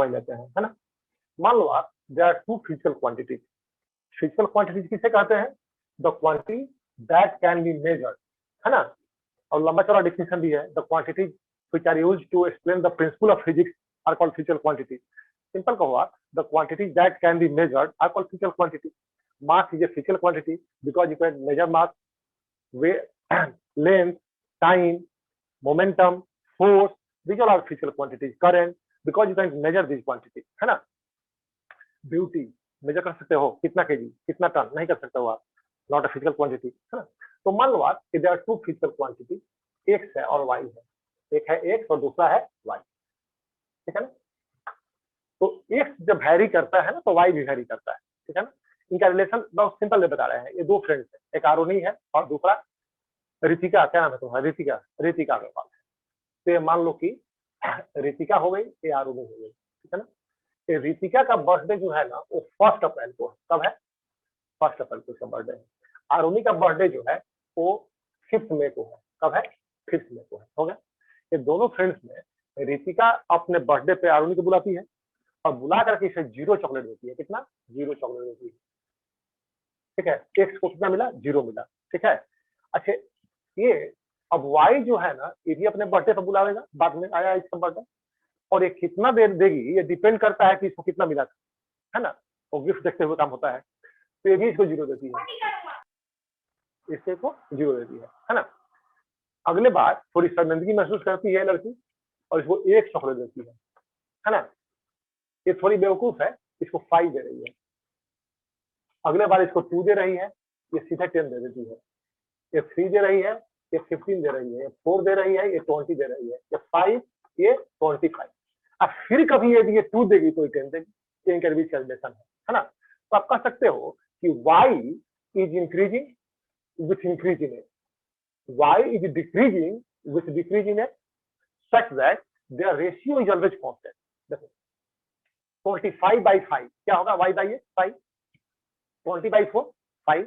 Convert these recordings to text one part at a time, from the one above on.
समझ लेते हैं, है ना। मान लो आप there are two physical quantities. Physical quantities किसे कहते हैं? The quantity that can be measured, है ना। और लंबा चौड़ा डिफिनेशन भी है, the quantities which are used to explain the principle of physics are called physical quantities. Simple कहो, the quantities that can be measured are called physical quantity. Mass is a physical quantity because you can measure mass, length, time, momentum, force, these all are physical quantities. Current, because you can measure these quantities, है ना। Beauty major कर सकते हो, कितना KG, कितना ton, नहीं कर सकते हो आप, नॉट अ फिजिकल क्वांटिटी, है ना। तो मान लो आप कि there are two physical quantity, X है और वाई है। एक है एक्स और दूसरा है वाई, ठीक है ना। तो एक्स जब वैरी करता है ना तो वाई भी वैरी करता है, ठीक है ना। इनका रिलेशन बहुत सिंपल बता रहे हैं। ये दो फ्रेंड्स है, एक आरोनी है और दूसरा रितिका। क्या नाम है तुम्हारा? रितिका। रितिका के पास है। तो ये मान लो कि रितिका हो गई, ये आरोनी हो गई, ठीक है ना। ये रितिका का बर्थडे जो है ना वो 1 अप्रैल को है। कब है? 1 अप्रैल को उसका बर्थडे है। आरोनी का बर्थडे जो है वो 5 मई को है। कब है? 5 मई को है। हो गया। ये दोनों फ्रेंड्स में रितिका अपने बर्थडे पे आरोनी को बुलाती है और बुला करके इसे 0 चॉकलेट देती है। कितना? 0 चॉकलेट देती है, ठीक है। एक्स को कितना मिला? 0 मिला, ठीक है। अच्छा, ये अब वाई जो है ना ये भी अपने बर्थडे पर बुलावेगा, बाद में आया इसका बर्थडे, और ये कितना देर देगी ये डिपेंड करता है कि इसको कितना मिला था, है ना। वो गिफ्ट देखते हुए काम होता है। तो ये भी इसको 0 देती है, इससे को 0 देती है ना। अगले बार थोड़ी शर्मिंदगी महसूस करती है लड़की और इसको 1 चॉकलेट देती है ना। ये थोड़ी बेवकूफ है, इसको 5 दे रही है। अगले बार इसको 2 दे रही है, ये सीधा 10 दे देती है। ये 3 दे रही है, ये 15 दे रही है, ये 4 दे रही है, ये 20 दे रही है, ये 5, ये 25। अब फिर कभी यदि ये 2 देगी तो ये 10 देगी। ये इनका बीच का रिलेशन है ना। तो आप कह सकते हो कि y is increasing with increase in x, y is decreasing with decrease in x, such that their ratio is always constant. देखो 25/5 क्या होगा? y बाई 5, 20/4 5,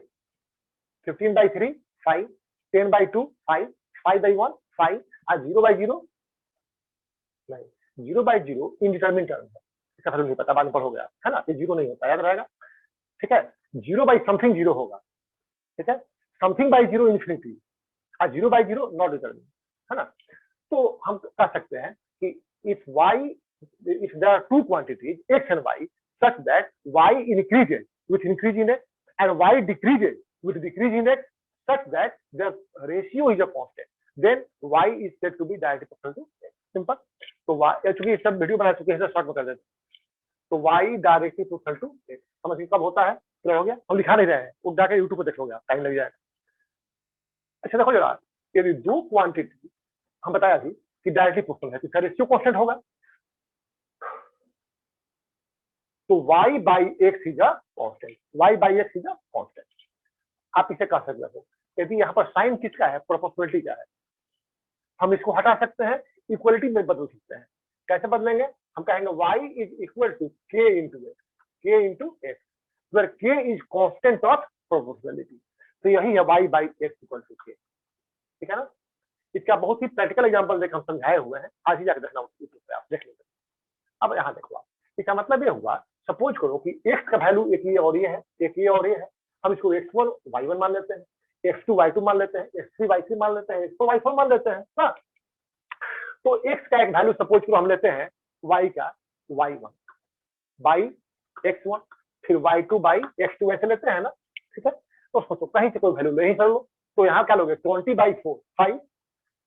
15/3 5, 10/2 5, 5/1 5, और 0/0 नहीं, 0/0 इनडिटरमिनेट टर्म है, इसका वैल्यू नहीं पता, बाद में पढ़ोगे आप, है ना। ये 0 नहीं होता, याद रहेगा, ठीक है। 0/समथिंग 0 होगा, ठीक है। समथिंग बाई 0 इन्फिनिटी, और 0/0 नॉट डिटरमिनेट, है ना। तो हम कह सकते हैं कि if there are two quantities x and y such that y increases with increase in x and y decreases with decrease in x such that the ratio is a constant, then y is said to be directly proportional to x. Simple. तो y चूंकि सब video बना चुके हैं, short में कर देते हैं। तो y directly proportional to x, समझिए कब होता है? क्लियर हो गया? हम लिखा नहीं रहे हैं, वो जाकर यूट्यूब पर देख लोगे, टाइम लग जाएगा। अच्छा देखो जरा, यदि दो क्वांटिटी हम बताया थी कि डायरेक्टली प्रोपोर्शनल है तो इसका रेशियो कांस्टेंट होगा। तो y by x is a constant, y by x is a constant. आप इसे कह सकते हो। यदि यहाँ पर साइन किसका है? प्रोपोर्शनलिटी का है। हम इसको हटा सकते हैं, इक्वलिटी में बदल सकते हैं। कैसे बदलेंगे? हम कहेंगे y is equal to k into x, k into x, where k is constant of proportionality. तो यही है y by x equal to k, ठीक है ना। इसका बहुत ही प्रैक्टिकल एग्जांपल देख हम समझाए हुए हैं, आज ही जाकर देखना यूट्यूब पे, आप देख लीजिए। अब यहाँ देखो आप, इसका मतलब ये हुआ, सपोज करो कि x का वैल्यू एक ये और ये है, एक ये और ये है। हम इसको x1 y1 मान लेते हैं, x2 y2 मान लेते हैं, x3 y3 मान लेते हैं, x4 y4 मान लेते हैं ना। तो x का एक वैल्यू सपोज करो हम लेते हैं y का y1 बाई x1, फिर y2 बाई x2 ऐसे लेते हैं ना, ठीक है। तो सोचो कहीं से कोई वैल्यू ले ही कर लो, तो यहाँ क्या लोगे? 20/4 5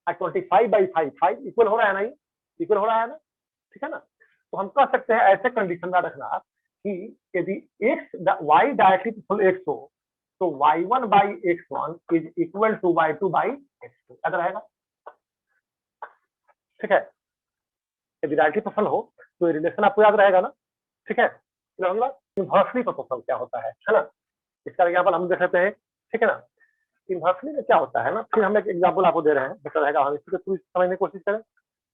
और 25/5 5 इक्वल हो रहा है ना, ये इक्वल हो रहा है ना, ठीक है ना। तो हम कह सकते हैं ऐसे कंडीशन में रखना कि यदि x y directly proportional x हो तो y1 by x1 is equal to y2 by x2, याद रहेगा, ठीक है। यदि डायरेक्टली प्रोपोर्शनल हो तो ये रिलेशन आपको याद रहेगा ना, ठीक है। इनवर्सली प्रोपोर्शनल क्या होता है ना, इसका एग्जांपल हम देख लेते हैं, ठीक है ना। इनवर्सली में क्या होता है ना, फिर हम एक एग्जांपल आपको दे रहे हैं, बेटर रहेगा हम इसको थोड़ी समझने की कोशिश करें,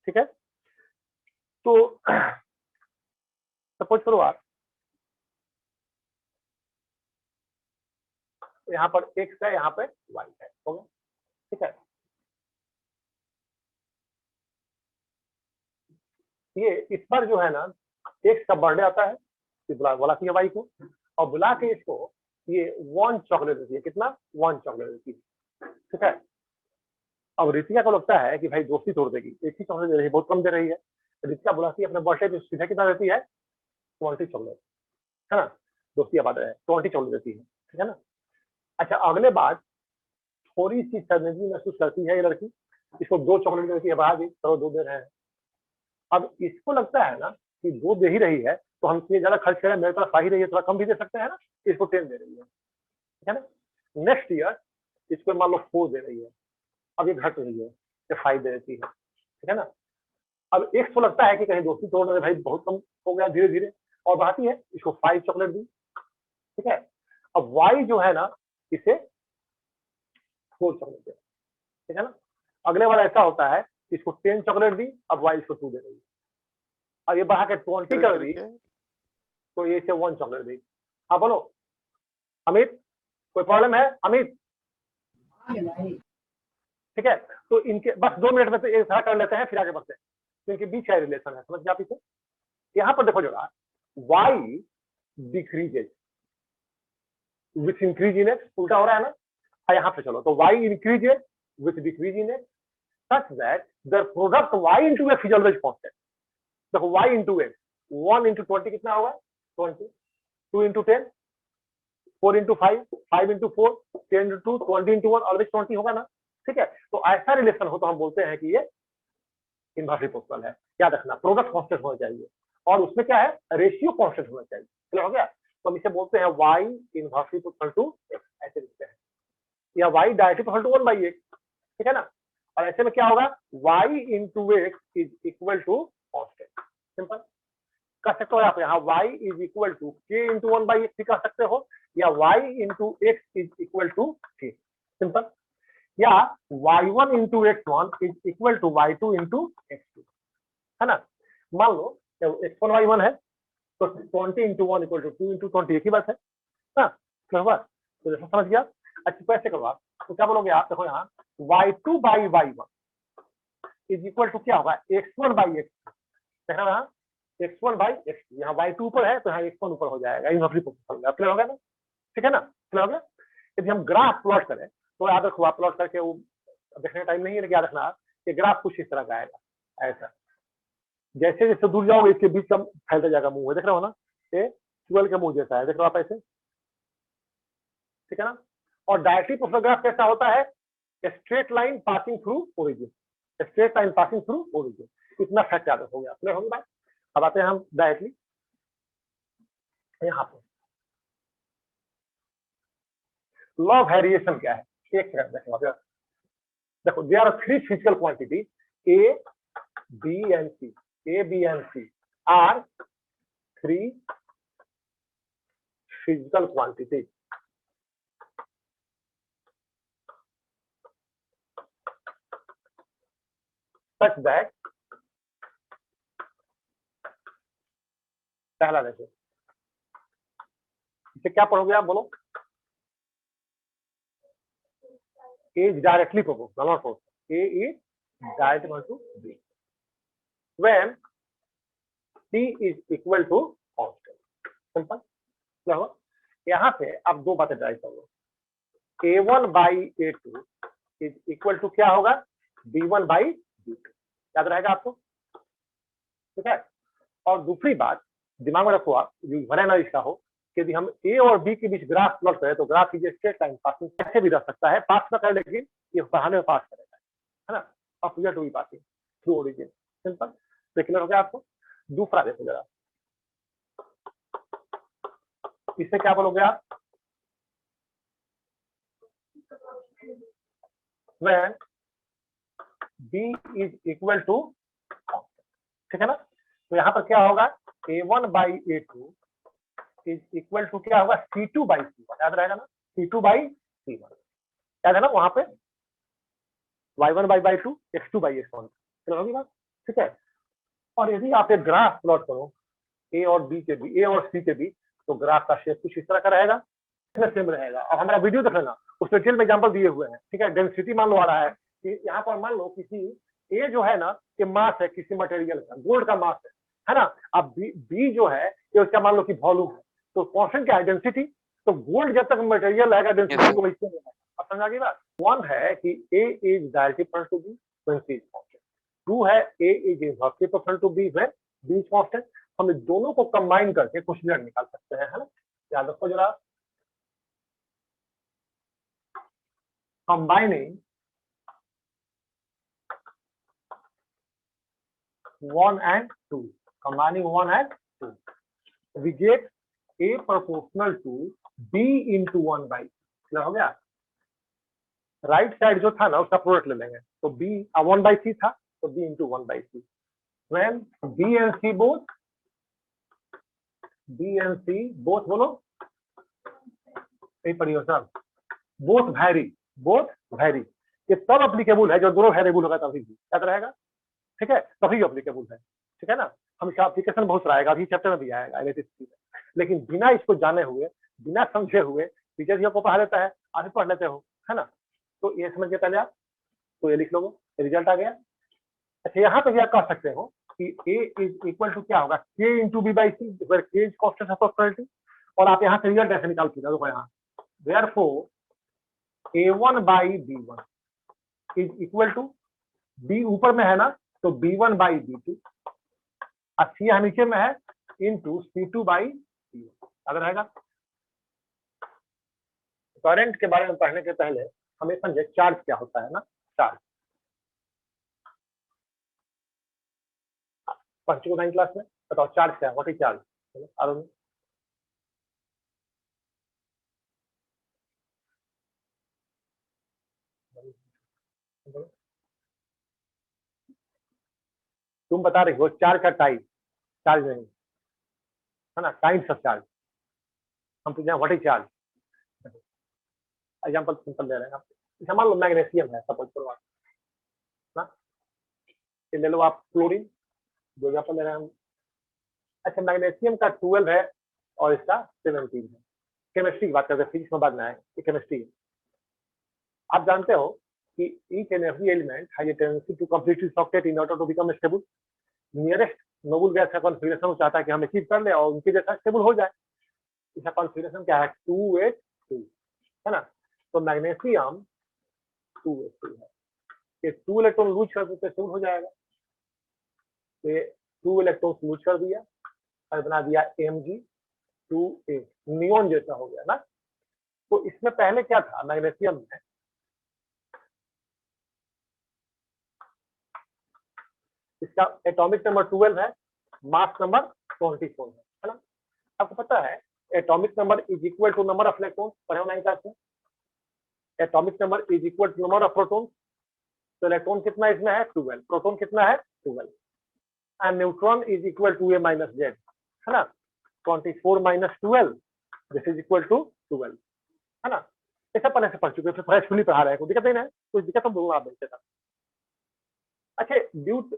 ठीक है। तो सपोज करो आप यहाँ पर x है, यहाँ पे y है, हो गया, ठीक है। ये इस पर जो है ना एक्स का बर्थडे आता है, बुलाती है वाई को, और बुला के इसको ये 1 चॉकलेट देती है। कितना? 1 चॉकलेट देती है, ठीक है। अब रितिका को लगता है कि भाई दोस्ती तोड़ देगी, एक ही चॉकलेट दे रही है, बहुत कम दे रही है। रितिका बुलाती है अपने बर्थडे पे, सीधा कितना देती है? 20 चॉकलेट, है ना। दोस्ती बात है, 20 चॉकलेट देती है, ठीक है ना। अच्छा, अगले बार थोड़ी सी शर्मिंदगी महसूस करती है ये लड़की, इसको 2 चॉकलेट देती है, बढ़ा दी, चलो 2 दे रहे हैं। अब इसको लगता है ना कि 2 दे ही रही है तो हम इतने ज्यादा खर्च करें, मेरे पास आ ही रही है, थोड़ा कम भी दे सकते हैं ना, इसको 10 दे रही है, ठीक है ना। नेक्स्ट ईयर इसको मान लो 4 दे रही है, अब ये घट रही है, ये 5 दे देती है, ठीक है ना। अब एक को लगता है कि कहीं दोस्ती तोड़ रहे भाई, बहुत कम हो गया धीरे धीरे, और बढ़ाती है, इसको 5 चॉकलेट दी, ठीक है। अब वाई जो है ना इसे 4 चॉकलेट दे, ठीक है ना। अगले बार ऐसा होता है, इसको 10 चॉकलेट दी, अब वाई इसको 2 दे रही है। अब ये बढ़ा के 20 कर दी, तो ये इसे 1 चॉकलेट दी। हाँ बोलो अमित, कोई प्रॉब्लम है अमित? ठीक है, तो इनके बस 2 मिनट में तो एक सारा कर लेते हैं, फिर आगे बढ़ते हैं। तो इनके बीच का रिलेशन है, समझ गया आप इसे? यहाँ पर देखो जरा, Y decreases with increase in X, उल्टा हो रहा है ना। हाँ, यहाँ पे चलो, तो Y increases with decrease in X such that the product y into x is always constant. देखो y into x, 1 into 20 कितना होगा? 20, 2 into 10, 4 into 5, 5 into 4, 10 into 2, 20 into 1, always 20 होगा ना, ठीक है। तो ऐसा रिलेशन हो तो हम बोलते हैं कि ये इनवर्सली प्रोपोर्शनल है। याद रखना, प्रोडक्ट कांस्टेंट होना चाहिए, और उसमें क्या है, रेशियो कांस्टेंट होना चाहिए, क्लियर हो गया। तो हम इसे बोलते हैं y inversely proportional to x, ऐसे लिखते हैं, या y directly proportional to 1/x, ठीक है ना। और ऐसे में क्या होगा, y into x is equal to constant, simple कह सकते हो आप। यहाँ y is equal to k into 1/x भी कह सकते हो, या y into x is equal to k, simple. या y1 into x1 is equal to y2 into x2, है ना। मान लो x1 y1 है, तो 20 into 1 equal to 2 into 20, एक ही बात है ना, तो जैसा समझ गया। अच्छा, कैसे करो आप, तो क्या बोलोगे आप, देखो यहाँ y2 by y1 is equal to क्या होगा, x1 by x2, देखना यहाँ x1 by x2, यहाँ y2 ऊपर है तो यहाँ x1 ऊपर हो जाएगा, इनवर्सली प्रोपोर्शनल, क्लियर हो गया ना, ठीक है ना, क्लियर हो गया। यदि हम ग्राफ प्लॉट करें तो याद रखो, आप प्लॉट करके वो देखने का टाइम नहीं है, लेकिन याद रखना कि ग्राफ कुछ इस तरह का आएगा, ऐसा। जैसे जैसे दूर जाओगे इसके बीच कम फैलता जाएगा मुंह, देख रहे हो ना, ये ट्यूबवेल के मुंह जैसा है, देख रहे हो आप ऐसे, ठीक है ना। और डायरेक्टली प्रोपोर्शनल ग्राफ कैसा होता है, straight line passing through origin, straight line passing through origin, इतना फैक्ट याद रखोगे आप, क्लियर होगी बात। अब आते हैं हम डायरेक्टली यहाँ पे, लॉ ऑफ वेरिएशन क्या है, एक सेकंड देखो, there are 3 physical quantity A B and C, A B and C are 3 physical quantity such that, पहला देखो, इसे क्या पढ़ोगे आप, बोलो। A is directly proportional, not proportional. A is directly equal to B when C is equal to constant. Simple, क्या हुआ, यहाँ पे आप 2 बातें ट्राई करो, A1 by A2 is equal to क्या होगा, B1 by B2, याद रहेगा आपको, ठीक है। और दूसरी बात दिमाग में रखो आप, जो इसका हो, यदि हम ए और बी के बीच ग्राफ प्लॉट करें तो ग्राफ की स्ट्रेट लाइन पासिंग कैसे भी रह सकता है, पास ना करे लेकिन ये बढ़ाने में पास करेगा, है ना, appear to be passing through origin, simple. तो क्लियर हो गया आपको। दूसरा देखो जरा, इससे क्या बोलोगे आप, when b is equal to, ठीक है ना। तो यहाँ पर क्या होगा, A1 by A2 is equal to क्या होगा, C2 by C1, याद रहेगा ना, C2 by C1, याद है ना, वहां पे Y1 by Y2, X2 by X1, चलो होगी बात, ठीक है। और यदि आप एक ग्राफ प्लॉट करो A और B के बीच, A और C के बीच, तो ग्राफ का शेप कुछ इस तरह का रहेगा, सेम रहेगा। और हमारा वीडियो देख लेना, उसमें डिटेल में एग्जांपल दिए हुए हैं, ठीक है। डेंसिटी मान लो आ रहा है कि यहाँ पर मान लो किसी ए जो है ना, ये मास है किसी मटेरियल का, गोल्ड का मास है, है ना। अब बी जो है ये उसका मान लो कि वॉल्यूम है, तो कांस्टेंट की डेंसिटी, तो गोल्ड जब तक मटेरियल रहेगा डेंसिटी को वैसे नहीं रहेगा। अब समझा गई बात। वन है कि A is directly proportional to B when C is constant. Two है A is inversely proportional to B when B is constant. हम इन दोनों को कंबाइन करके कुछ रिजल्ट निकाल सकते हैं, है ना। याद रखो जरा, combining 1 and 2, combining 1 and 2, we get A proportional to B into 1 by, हो गया। राइट साइड जो था ना उसका प्रोडक्ट ले लेंगे, तो B 1 by C था, तो B into 1 by C। When B and C both बोलो, यही पढ़ियो सर, both vary, ये तब अप्लीकेबल है जो दोनों वेरिएबल होगा तभी याद रहेगा, ठीक है, तभी अप्लीकेबल है, ठीक है ना। हम इसका एप्लीकेशन बहुत सारा आएगा, अभी चैप्टर में भी आएगा इलेक्ट्रिसिटी में, लेकिन बिना इसको जाने हुए, बिना समझे हुए टीचर जी को पढ़ा लेता है, आप पढ़ लेते हो, है ना। तो ये समझ के पहले आप तो ये लिख लो, रिजल्ट आ गया। अच्छा, यहाँ पे भी आप कह सकते हो कि A इज इक्वल टू क्या होगा, K into B by C, where K is constant of probability, और आप यहाँ से रिजल्ट ऐसे निकाल सकते हो, यहाँ therefore A1 by B1 is equal to, B ऊपर में है ना तो B1 बाई B2, और C यहाँ नीचे में है इंटू C2 बाई C1, याद रहेगा। करंट के बारे में पढ़ने के पहले हमें समझे चार्ज क्या होता है ना, चार्ज पढ़ चुके 9th क्लास में, बताओ चार्ज क्या है, व्हाट इज चार्ज, अरुण। तुम बता रहे हो चार्ज का टाइप, चार्ज नहीं है ना, काइंड्स ऑफ चार्ज। हम पूछ रहे हैं what is charge, example simple ले रहे हैं आप, मान लो मैग्नीशियम है सपोज करो आप ना, ये ले लो आप क्लोरीन, जो एग्जांपल ले रहे हैं हम। अच्छा, मैग्नीशियम का 12 है और इसका 17 है। केमिस्ट्री की बात करते हैं, फिजिक्स में बाद में आएंगे, ये केमिस्ट्री है। आप जानते हो कि each and every element has a tendency to completely socket in order to become stable. Nearest noble gas का कॉन्फिगरेशन वो चाहता है कि हम अचीव कर ले और उनके जैसा स्टेबल हो जाए। इसका कॉन्फिगरेशन क्या है, 282, है ना। तो मैग्नीशियम 282 है, ये 2 इलेक्ट्रॉन लूज कर देते स्टेबल हो जाएगा। तो ये 2 इलेक्ट्रॉन लूज कर दिया और बना दिया Mg2a, नियोन जैसा हो गया ना। तो इसमें पहले क्या था, मैग्नीशियम में इसका एटॉमिक नंबर 12 है, मास नंबर 24 है ना। आपको पता है atomic number is equal to number of electron, पढ़े हो 9th क्लास में। Atomic number is equal to number of proton, तो इलेक्ट्रॉन कितना इसमें है 12, प्रोटॉन कितना है 12, and neutron is equal to a minus Z, है ना। 24 minus 12 this is equal to 12, है ना। ऐसा पहले से पढ़ चुके, फिर फ्रेशली पढ़ा रहे हैं, कोई दिक्कत नहीं है, कुछ दिक्कत हम दूंगा आप देखते। अच्छा, due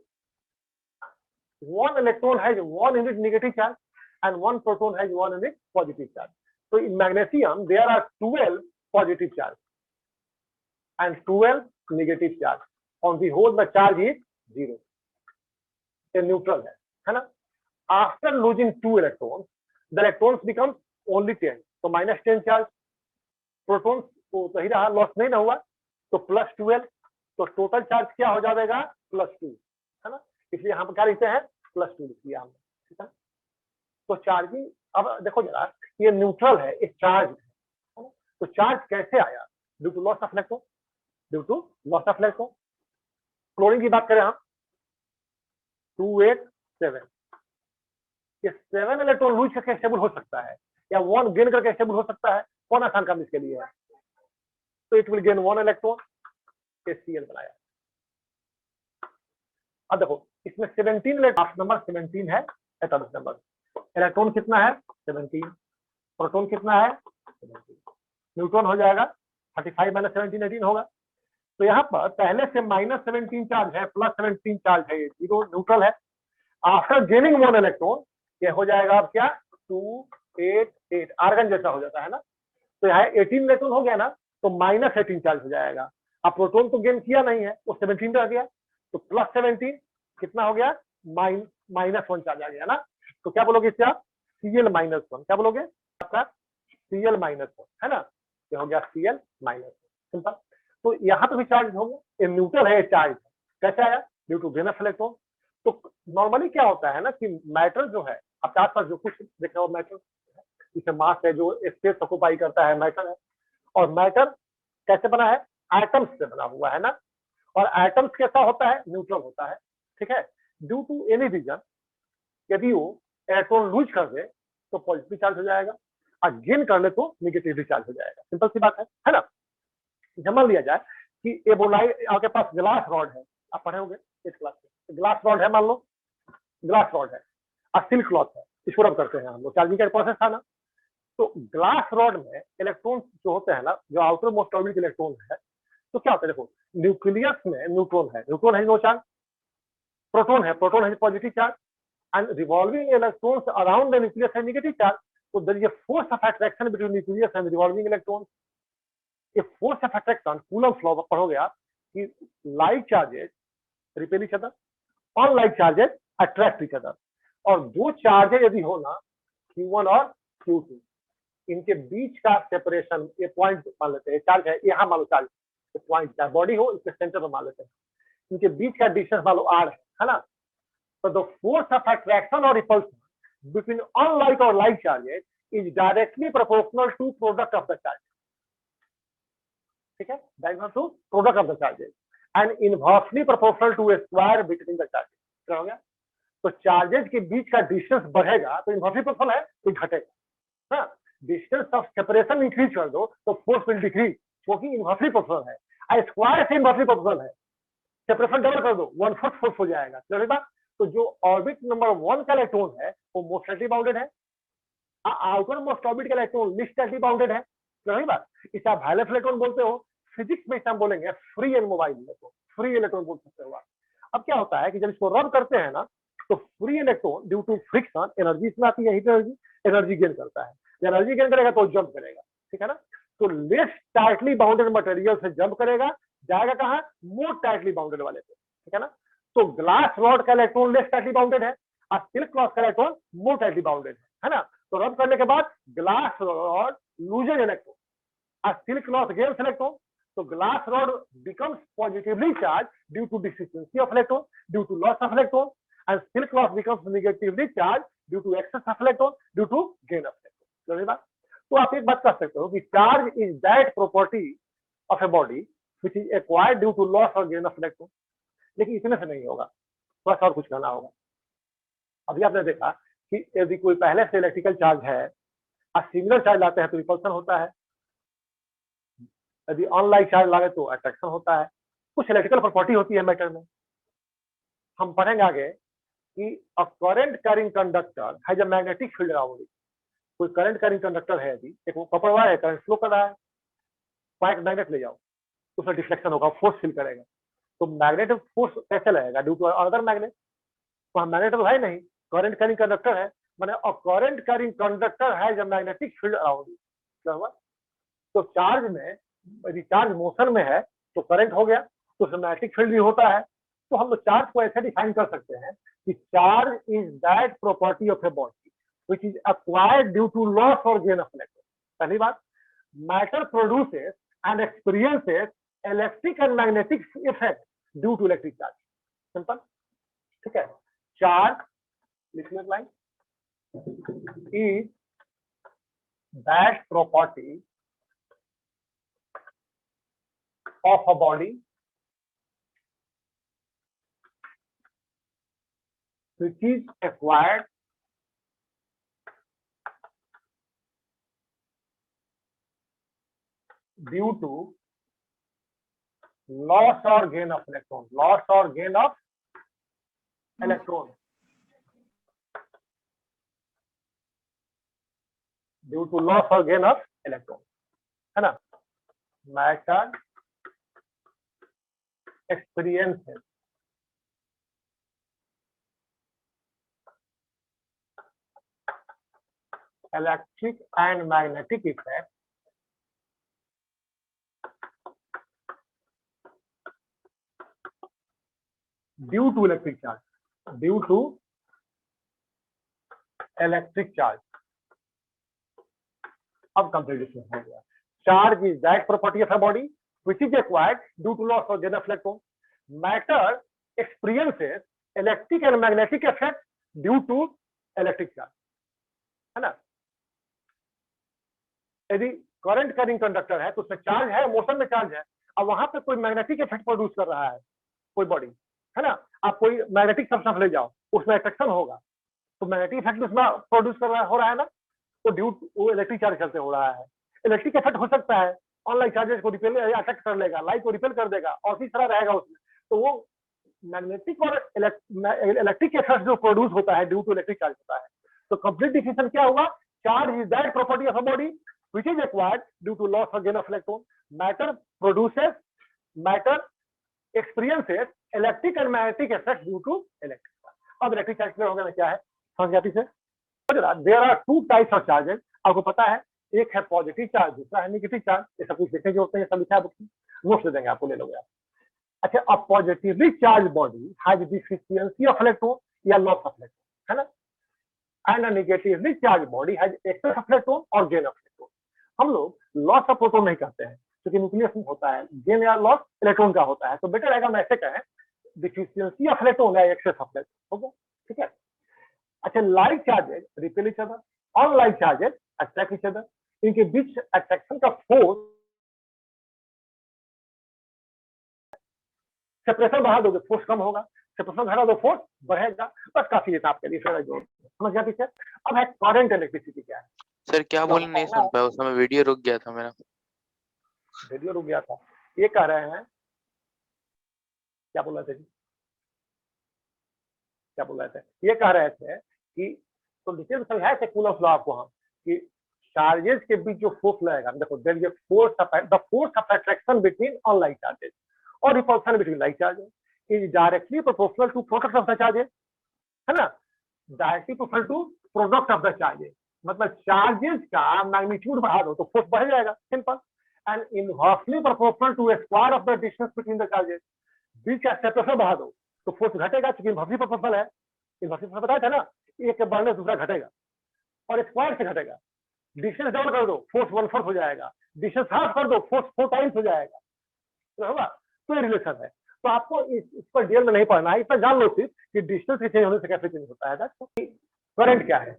one electron has 1 unit negative charge and 1 proton has 1 unit positive charge. So in magnesium there are 12 positive charge and 12 negative charge. On the whole the charge is 0. ये neutral है ना। After losing 2 electrons, the electrons become only 10. तो minus 10 charge. Protons को सही रहा, loss नहीं ना हुआ, तो प्लस 12, तो टोटल चार्ज क्या हो जाएगा +2, है ना। इसलिए यहाँ पर क्या लिखते हैं +2 लिख दिया हमने, ठीक है। तो चार्जिंग, अब देखो जरा, ये न्यूट्रल है, एक चार्ज है, तो चार्ज कैसे आया, due to loss of electron, due to loss of electron. Chlorine की बात करें हम 287, ये 7 इलेक्ट्रॉन लूज करके स्टेबल हो सकता है या 1 गेन करके स्टेबल हो सकता है, कौन आसान काम इसके लिए है, तो it will gain 1 electron, Cl बनाया। अब देखो इसमें 17 इलेक्ट्रॉन, नंबर 17 है एटॉमिक नंबर, इलेक्ट्रॉन कितना है 17, प्रोटॉन कितना है 17, न्यूट्रॉन हो जाएगा 35 माइनस 17 18 होगा। तो यहाँ पर पहले से -17 चार्ज है, +17 चार्ज है, ये 0 न्यूट्रल है। आफ्टर गेनिंग 1 इलेक्ट्रॉन ये हो जाएगा अब क्या 288, आर्गन जैसा हो जाता है ना। तो यहाँ 18 इलेक्ट्रॉन हो गया ना, तो -18 चार्ज हो जाएगा। अब प्रोटॉन तो गेन किया नहीं है, वो 17 रह गया, तो +17 कितना हो गया -1 चार्ज आ गया ना, तो क्या बोलोगे इससे आप, Cl-1, क्या बोलोगे आपका Cl-1, है ना, ये हो गया Cl-1, सिंपल। तो यहाँ पे भी चार्ज होगा, ये न्यूट्रल है, ये चार्ज है, कैसे आया, due to gain of electron. तो नॉर्मली क्या होता है ना कि मैटर जो है, आपके आसपास जो कुछ देख रहे हो मैटर, जिसे मास है, जो स्पेस ऑक्युपाई करता है, मैटर है। और मैटर कैसे बना है, एटम्स से बना हुआ है ना, और एटम्स कैसा होता है, न्यूट्रल होता है, ठीक है। ड्यू टू एनी रीजन यदि वो इलेक्ट्रॉन लूज कर दे तो पॉजिटिव चार्ज हो जाएगा, और गेन कर ले तो निगेटिव चार्ज हो जाएगा, सिंपल सी बात है ना। जब मान लिया जाए कि एबोलाइट आपके पास ग्लास रॉड है, आप पढ़े होंगे इस क्लास में, ग्लास रॉड है, मान लो ग्लास रॉड है और सिल्क क्लॉथ है, इसको रब करते हैं हम लोग, चार्जिंग का प्रोसेस था ना। तो ग्लास रॉड में इलेक्ट्रॉन जो होते हैं ना, जो आउटर मोस्ट ऑर्बिट इलेक्ट्रॉन है, तो क्या होता है, देखो न्यूक्लियस में न्यूट्रॉन है नो चार्ज, प्रोटॉन है positive charge, and revolving electrons around the nucleus है नेगेटिव चार्ज। तो there is a force of attraction between nucleus and revolving electrons. ये force of attraction Coulomb's law पढ़ोगे आप कि like charges repel each other, unlike charges attract each other. और दो charges यदि हो ना, Q1 और Q2, इनके बीच का सेपरेशन, ये पॉइंट मान लेते हैं, चार्ज है यहाँ, मान लो चार्ज पॉइंट चाहे बॉडी हो, इसके सेंटर में मान लेते हैं, इनके बीच का डिस्टेंस मान लो R है ना। तो द फोर्स ऑफ अट्रैक्शन और रिपल्सन बिटवीन अनलाइक और like charges is directly proportional to product of the charge, ठीक है, directly to product of the charges and inversely proportional to a square between the charges. क्या हो गया, तो charges के बीच का डिस्टेंस बढ़ेगा तो इनवर्सली प्रोपोर्शनल है, तो घटेगा ना। डिस्टेंस ऑफ सेपरेशन इंक्रीज कर दो तो फोर्स विल डिक्रीज, क्योंकि इनवर्सली प्रोपोर्शनल है, स्क्वायर से इनवर्सली प्रोपोर्शनल है, सेपरेशन डबल कर दो 1/4 फोर्स हो जाएगा, समझ बात। तो जो ऑर्बिट नंबर 1 का इलेक्ट्रॉन है वो मोस्ट टाइटली बाउंडेड है, आउटर मोस्ट ऑर्बिट का इलेक्ट्रॉन लिस्ट टाइटली बाउंडेड है, समझ बात। इसे आप वैलेंस इलेक्ट्रॉन बोलते हो, फिजिक्स में इसे हम बोलेंगे free and mobile electron, free electron बोल सकते हो आप। अब क्या होता है कि जब इसको रब करते हैं ना, तो free electron due to friction energy इसमें आती है, हीट एनर्जी गेन करता है, एनर्जी गेन करेगा तो जंप करेगा, ठीक है ना। तो लेस टाइटली बाउंडेड मटेरियल से जंप करेगा, जाएगा कहाँ, मोर टाइटली बाउंडेड वाले पे, ठीक है ना। तो ग्लास रॉड का इलेक्ट्रॉन लेस टाइटली बाउंडेड है और सिल्क क्लॉथ का इलेक्ट्रॉन मोर टाइटली बाउंडेड है ना। तो रब करने के बाद ग्लास रॉड लूजेज इलेक्ट्रॉन और silk cloth gains electron. So glass rod becomes positively charged due to deficiency of electron, due to loss of electron, and silk cloth becomes negatively charged due to excess of electron, due to gain of electron. समझ बात। तो आप एक बात कर सकते हो कि charge is that property of a body which is acquired due to loss or gain of electron, लेकिन इतने से नहीं होगा, थोड़ा सा और कुछ करना होगा। अभी आपने देखा कि यदि कोई पहले से इलेक्ट्रिकल चार्ज है और सिग्नल चार्ज लाते हैं तो रिपल्सन होता है, यदि अनलाइक चार्ज लागे तो अट्रैक्शन होता है। कुछ इलेक्ट्रिकल प्रॉपर्टी होती है मैटर में, हम पढ़ेंगे आगे कि a current carrying conductor has a magnetic field around it. कोई करंट कैरिंग कंडक्टर है, यदि एक कपड़ वायर है, करंट फ्लो कर रहा है, पॉइंट मैग्नेट ले जाओ, उसमें डिफ्लेक्शन होगा, फोर्स फील करेगा, तो मैग्नेटिक फोर्स कैसे लगेगा, ड्यू टू अदर मैग्नेट। तो हम मैग्नेट तो है नहीं, करंट कैरिंग कंडक्टर है, माने a current carrying conductor has a magnetic field around it. क्या हुआ, तो चार्ज में यदि चार्ज मोशन में है तो करंट हो गया, तो मैग्नेटिक फील्ड भी होता है। तो हम लोग चार्ज को ऐसे डिफाइन कर सकते हैं कि charge is that property of a body which is acquired due to loss और गेन ऑफ इलेक्ट्रॉन। पहली बात, matter produces and experiences electric and magnetic effect due to electric charge, simple, ठीक है। चार्ज लिखने line is that property of a body which is acquired due to loss or gain of electron, loss or gain of electron, due to loss or gain of electron, है ना। Matter experiences electric and magnetic effect due to electric charge, due to electric charge. अब complete difference हो गया। Charge is that property of a body which is acquired due to loss of gain electron. Matter experiences electric and magnetic effect due to electric charge, है ना। यदि current carrying conductor है तो उसमें charge है, motion में charge है, अब वहां पे कोई मैग्नेटिक इफेक्ट प्रोड्यूस कर रहा है कोई बॉडी, है ना। आप कोई मैग्नेटिक सब्सटेंस ले जाओ, उसमें अट्रैक्शन होगा, तो मैग्नेटिक इफेक्ट उसमें प्रोड्यूस कर रहा हो रहा है ना, तो ड्यू वो इलेक्ट्रिक चार्ज चलते हो रहा है। इलेक्ट्रिक इफेक्ट हो सकता है, ऑनलाइन चार्जेस को रिपेल अट्रैक्ट कर लेगा, लाइट को रिपेल कर देगा और इसी तरह रहेगा उसमें। तो वो मैग्नेटिक और इलेक्ट्रिक इफेक्ट जो प्रोड्यूस होता है ड्यू टू इलेक्ट्रिक चार्ज होता है। तो कंप्लीट डिफिनेशन क्या हुआ? Charge is that property of a body which is acquired due to loss or gain of electron. Matter experiences electric and magnetic effects due to electric charge. अब electric charge clear हो गया क्या है, समझ गया से? There are two types of charges, आपको पता है, एक है पॉजिटिव चार्ज, दूसरा है नेगेटिव चार्ज। ये सब कुछ देखने जो होते हैं, सब लिखा है बुक में, नोट्स दे देंगे आपको, ले लोगे आप। अच्छा, a positively charge body has deficiency of electron या लॉस ऑफ इलेक्ट्रॉन, है ना, and a negatively charge body has excess of electron और गेन ऑफ इलेक्ट्रॉन। हम लोग लॉस ऑफ प्रोटॉन नहीं कहते हैं क्योंकि न्यूक्लियस में होता है, गेन या लॉस इलेक्ट्रॉन का होता है, तो बेटर रहेगा हम ऐसे कहें डिफिशियंसी ऑफ इलेक्ट्रॉन या एक्सेस ऑफ इलेक्ट्रॉन, हो गया, ठीक है। अच्छा, like charges repel each other, unlike charges attract each other. इनके बीच अट्रैक्शन का फोर्स, सेपरेशन बढ़ा दोगे फोर्स कम होगा, सेपरेशन घटा दो फोर्स बढ़ेगा, बस काफी है आपके लिए, समझ गया पीछे। अब है करंट इलेक्ट्रिसिटी क्या है? सर क्या बोले नहीं सुन पाया, उस समय वीडियो रुक गया था मेरा। वीडियो रुक गया था, ये कह रहे हैं, क्या बोल रहे थे जी, क्या बोल रहे थे? ये कह रहे थे कि तो डिटेल समझाया थे कूलम्स लॉ आपको हम, कि चार्जेस के बीच जो फोर्स लगेगा, देखो there is a force of attraction between unlike charges और repulsion between like charges is directly proportional to product of the charges, है ना, directly proportional to product of the charges. मतलब चार्जेस का magnitude बढ़ा दो तो फोर्स बढ़ जाएगा, simple, and inversely proportional to square of the distance between the charges. बीच का सेपरेशन बढ़ा दो तो फोर्स घटेगा, क्योंकि इनवर्सली प्रोपोर्शनल है, इनवर्सली प्रोपोर्शनल बताया था ना, एक के बढ़ने दूसरा घटेगा और स्क्वायर से घटेगा। डिस्टेंस डबल कर दो, फोर्स 1/4 हो जाएगा, डिस्टेंस हाफ कर दो, फोर्स 4 टाइम्स हो जाएगा, तो होगा, तो ये रिलेशन है। तो आपको इस पर डिटेल में नहीं पढ़ना है, इतना जान लो सिर्फ कि डिस्टेंस के चेंज होने से कैसे चेंज होता है। करंट क्या है?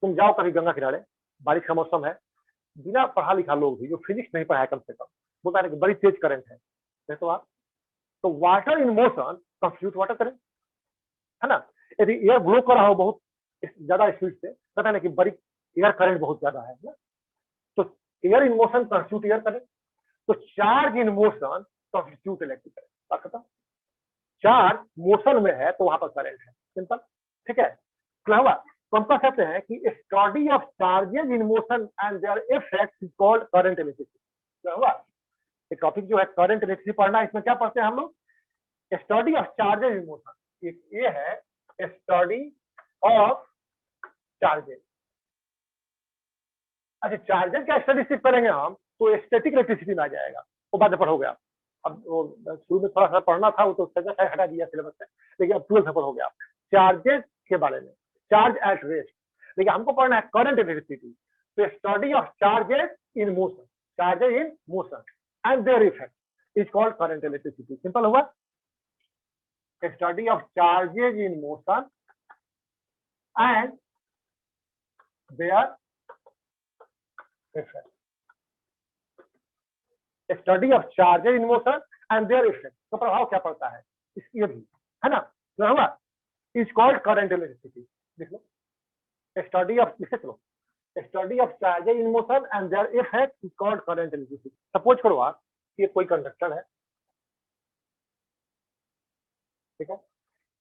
तुम जाओ कभी गंगा किनारे, बारिश का मौसम है, बिना पढ़ा लिखा लोग भी जो फिजिक्स नहीं पढ़ा है कम से कम, बोलता है कि बड़ी तेज करंट है, तो आप, तो water in motion constitute water current, है ना। यदि एयर ब्लो कर रहा हो बहुत ज्यादा स्पीड से, पता नहीं कि बड़ी एयर करंट बहुत ज्यादा है ना, तो air in motion constitute air current, तो charge in motion constitute electric current. खत्म, चार्ज मोशन में है तो वहां पर करंट है, सिंपल, ठीक है, क्या हुआ? तो हम कह सकते हैं कि study of charges in motion and there effects is called current electricity. क्या हुआ? ये टॉपिक जो है करंट इलेक्ट्रिसिटी पढ़ना, इसमें क्या पढ़ते हैं हम लोग? Study of charges in motion, ये है स्टडी ऑफ चार्जेस। अच्छा, चार्जेस का स्टडी सिर्फ करेंगे हम तो स्टैटिक इलेक्ट्रिसिटी में आ जाएगा, वो बाद में पढ़ोगे आप। अब वो शुरू में थोड़ा सा पढ़ना था, वो तो हटा दिया सिलेबस से, लेकिन अब 12th पढ़ोगे आप चार्जेस के बारे में, चार्ज एट रेस्ट। लेकिन हमको पढ़ना है करंट इलेक्ट्रिसिटी, तो study of charges in motion, charges in motion and their effect is called current electricity. Simple हुआ, study of charges in motion and their effect, study of charges in motion and their effect का प्रभाव क्या पड़ता है इसकी भी, है ना, क्या हुआ? Is called current electricity. देख लो, स्टडी ऑफ, लिखे चलो, study of charges in motion and their effect is called current electricity. Suppose करो आप, ये कोई कंडक्टर है, ठीक है,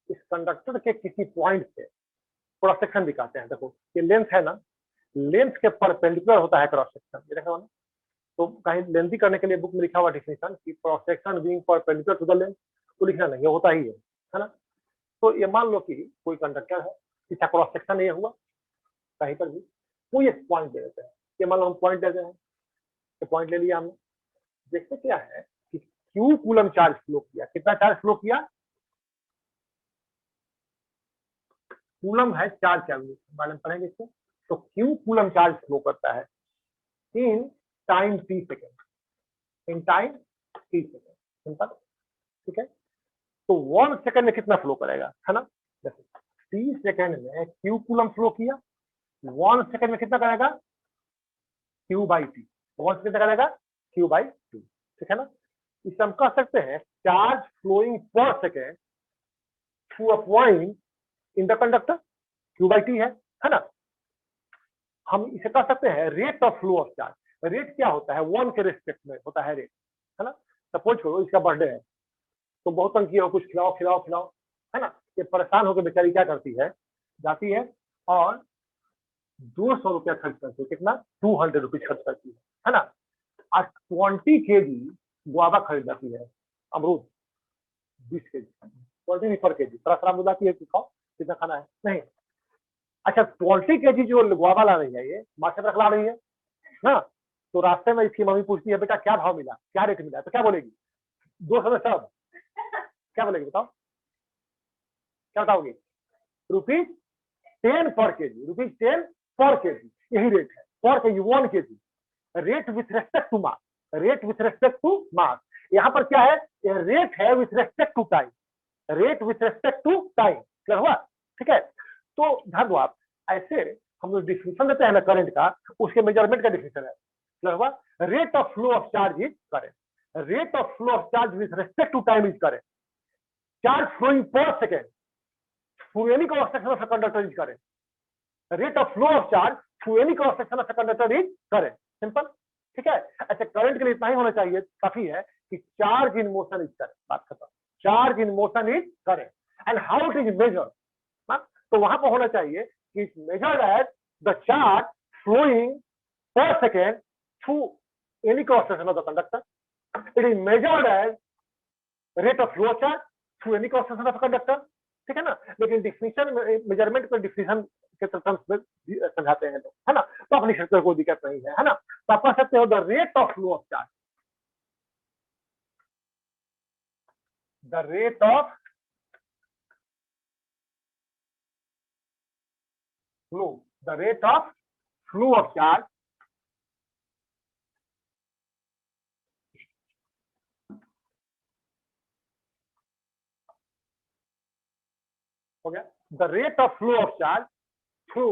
इस कंडक्टर के किसी पॉइंट पे क्रॉस सेक्शन दिखाते हैं। देखो ये लेंथ है ना, लेंथ के परपेंडिकुलर होता है क्रॉस सेक्शन, ये देखो ना, तो कहीं लेंथी करने के लिए बुक में लिखा हुआ डेफिनेशन कि cross section being perpendicular to the length, तो लिखना नहीं, ये होता ही है ना। तो ये मान लो कि कोई कंडक्टर है, इसका क्रॉस सेक्शन ये हुआ, कहीं पर भी कोई एक पॉइंट दे देते हैं, ये मान लो हम पॉइंट देते हैं, ये पॉइंट ले लिया हमने। देखते क्या है कि क्यू कूलम चार्ज फ्लो किया, कितना चार्ज फ्लो किया? कूलम है चार्ज चार्ज बारे में पढ़ेंगे इसको। तो क्यू कूलम चार्ज फ्लो करता है in time T second, in time T second, simple, ठीक है। तो 1 सेकेंड में कितना फ्लो करेगा, है ना। टी सेकेंड में क्यू कूलम फ्लो किया, 1 सेकेंड में कितना करेगा, क्यू बाई टी, 1 सेकेंड करेगा क्यू बाई टी, ठीक है ना। इसे हम कह सकते हैं charge flowing per second through a point in the conductor, Q by T है ना। हम इसे कह सकते हैं rate of flow of charge. Rate क्या होता है, 1 के रेस्पेक्ट में होता है रेट, है ना। सपोज करो इसका बर्थडे है, तो बहुत तंग किया हो, कुछ खिलाओ खिलाओ खिलाओ, है ना। ये परेशान होकर बेचारी क्या करती है, जाती है और 200 रुपया खर्च करती है, कितना, 200 रुपीज खर्च करती है ना। और 20 kg गुआवा खरीद जाती है, अमरूद 20 kg, 20 पर केजी, थोड़ा बुलाती है कि खाओ कितना खाना है, नहीं। अच्छा 20 kg जो गुआवा ला रही है, ये मार्केट रख ला रही है ना। तो रास्ते में इसकी मम्मी पूछती है बेटा क्या भाव मिला, क्या रेट मिला, तो क्या बोलेगी, 200 में सब, क्या बोलेगी बताओ, क्या बताओगे, ₹10 पर केजी, ₹10 पर केजी, यही रेट है, per KG 1 kg, rate with respect to mass, rate with respect to mass. यहाँ पर क्या है, रेट है with respect to time, rate with respect to time, clear हुआ, ठीक है। तो ध्यान दो आप, ऐसे हम लोग डिफिनेशन देते हैं ना करंट का, उसके मेजरमेंट का डिफिनेशन है, क्लियर हुआ। Rate of flow of charge is current, rate of flow of charge with respect to time is current, charge flowing per second through any cross section of conductor is current, rate of flow of charge through any cross section of conductor is current, simple, ठीक है। अच्छा current के लिए इतना ही होना चाहिए, काफी है कि charge in motion is current, बात खत्म, charge in motion is current. And how it is measured, तो वहां पर होना चाहिए कि measured as the charge flowing per second through any cross section of the conductor, it is measured as rate of flow charge through any cross section of conductor, ठीक है ना। लेकिन डिफिनेशन मेजरमेंट को डिफिनेशन के terms में समझाते हैं लोग, है ना। तो अपनी शक्ति कोई दिक्कत नहीं है ना। तो आप कह सकते हो the rate of flow of charge, the rate of flow, the rate of flow of charge हो गया, the rate of flow of charge through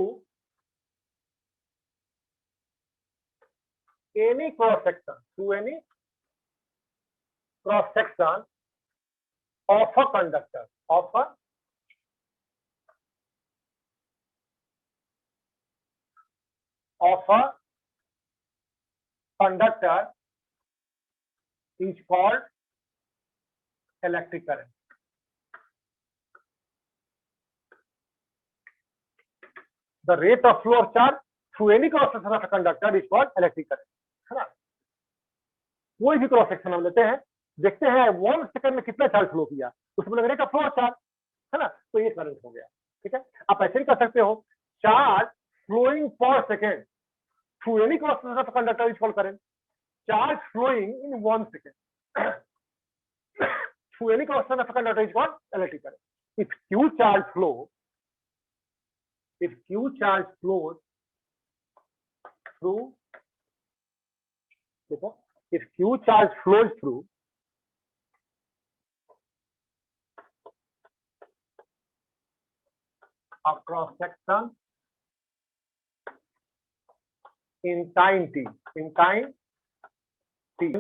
any cross section, through any cross section of a conductor, of a conductor is called electric current. The rate of flow of charge through any cross section of a conductor is called electric current, है ना। कोई भी cross section हम लेते हैं, देखते हैं 1 second में कितना चार्ज फ्लो किया, उसमें rate of flow of charge, है ना। तो ये करंट हो गया, ठीक है। आप ऐसे ही कर सकते हो, charge flowing per second through any cross section of conductor is called current, charge flowing in 1 second through any cross section of conductor is called electric current. If Q charge flow, if Q charge flows through, देखो, if Q charge flows through a cross section in time t, in time t,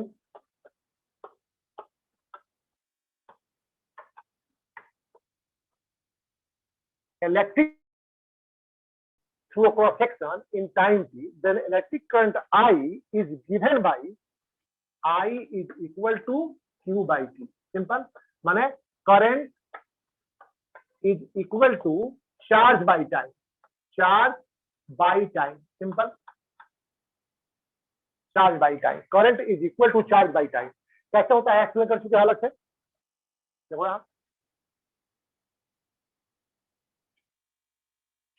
electric through a cross section in time t, then electric current I is given by, I is equal to Q by T, simple, माने current is equal to charge by time, charge by time, simple, charge by time, current is equal to charge by time। कैसे होता है explain कर चुके हैं अलग से, देखो यहाँ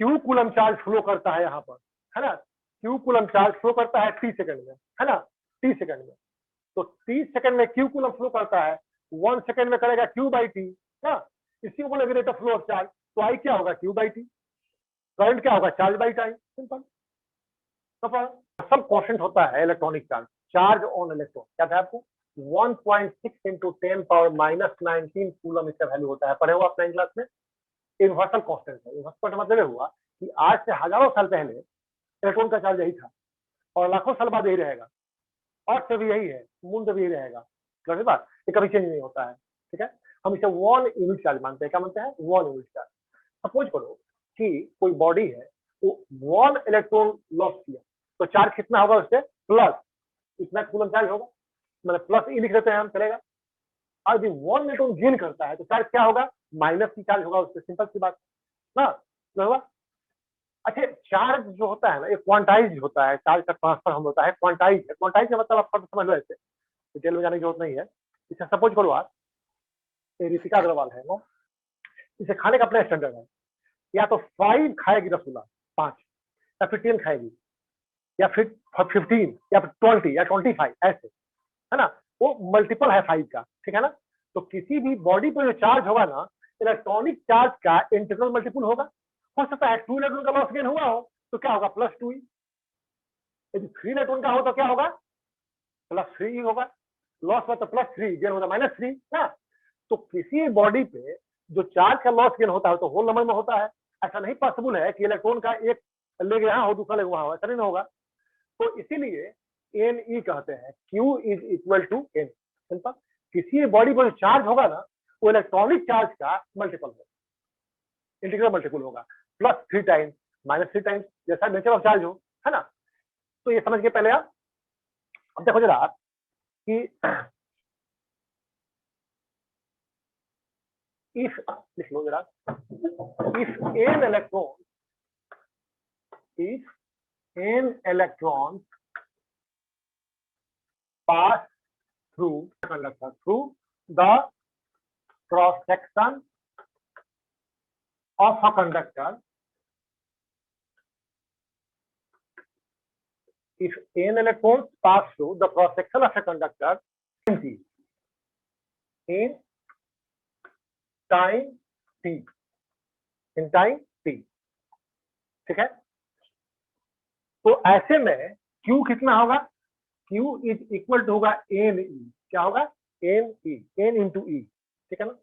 क्यू कूलम चार्ज फ्लो करता है यहाँ पर, है ना। क्यू कूलम चार्ज फ्लो करता है टी सेकंड में, है ना, टी सेकंड में। तो 30 सेकंड में क्यू कूलम फ्लो करता है, 1 सेकंड में करेगा क्यू बाई टी ना, इसी को बोलेंगे rate of flow of charge. तो आई क्या होगा, क्यू बाई टी, करंट क्या होगा, चार्ज बाई टाइम, सिंपल। तो सब कॉन्स्टेंट होता है electronic charge, charge on electron क्या था आपको 1.6 इंटू 10⁻⁻19 कूलम इसका वैल्यू होता है, पढ़े हो आप 9 क्लास में। यूनिवर्सल कांस्टेंट है, यूनिवर्सल मतलब ये हुआ कि आज से हजारों साल पहले इलेक्ट्रॉन का चार्ज यही था और लाखों साल बाद यही रहेगा, और से भी यही है, मून से भी यही रहेगा, समझ बात, ये कभी चेंज नहीं होता है, ठीक है। हम इसे 1 यूनिट चार्ज मानते हैं, क्या मानते हैं, 1 यूनिट चार्ज। सपोज करो कि कोई बॉडी है, वो 1 इलेक्ट्रॉन लॉस किया, तो चार्ज कितना होगा उससे, प्लस इतना कूलम चार्ज होगा, मतलब प्लस ई लिख देते हैं हम, चलेगा। और यदि 1 इलेक्ट्रॉन गेन करता है तो चार्ज क्या होगा, माइनस की चार्ज होगा उससे, सिंपल सी बात ना, होगा। अच्छा, चार्ज जो होता है ना, ये क्वांटाइज होता है, चार्ज का ट्रांसफर हम होता है क्वांटाइज है। क्वांटाइज का मतलब आप फर्क समझ लो, ऐसे डिटेल में जाने की जरूरत नहीं है। इसे सपोज करो आप, ये ऋतिका अग्रवाल है ना, इसे खाने का अपना स्टैंडर्ड है, या तो 5 खाएगी रसगुल्ला, 5, या फिर 10 खाएगी, या फिर 15, या फिर 20 या 25, ऐसे, है ना, वो मल्टीपल है 5 का, ठीक है ना। तो किसी भी बॉडी पर जो चार्ज होगा ना, इलेक्ट्रॉनिक चार्ज का इंटीग्रल मल्टीपल होगा। हो सकता है 2 इलेक्ट्रॉन का लॉस गेन हुआ हो तो क्या होगा, +2, यदि 3 इलेक्ट्रॉन का हो तो क्या होगा, +3 होगा, लॉस हुआ तो +3, गेन होगा -3 ना। तो किसी बॉडी पे जो चार्ज का लॉस गेन होता है तो होल नंबर में होता है। ऐसा नहीं पॉसिबल है कि इलेक्ट्रॉन का एक लेग यहाँ हो दूसरा लेग वहां हो, ऐसा नहीं होगा। तो इसीलिए Ne कहते हैं, Q is equal to N, simple. किसी बॉडी पर जो चार्ज होगा ना, वो इलेक्ट्रॉनिक चार्ज का मल्टीपल होगा, इंटीग्रल मल्टीपल होगा, +3 टाइम्स, -3 टाइम्स, जैसा नेचर ऑफ चार्ज हो, है ना। तो ये समझ के पहले आप, अब देखो जरा कि इफ, लिख लो जरा, if n electron pass through conductor through the cross section of a conductor, if n electrons pass through the cross section of a conductor in time t, in time t, ठीक है। तो ऐसे में Q कितना होगा, Q is equal to होगा N ई, क्या होगा, एन ई, एन इंटू ई, ठीक है ना।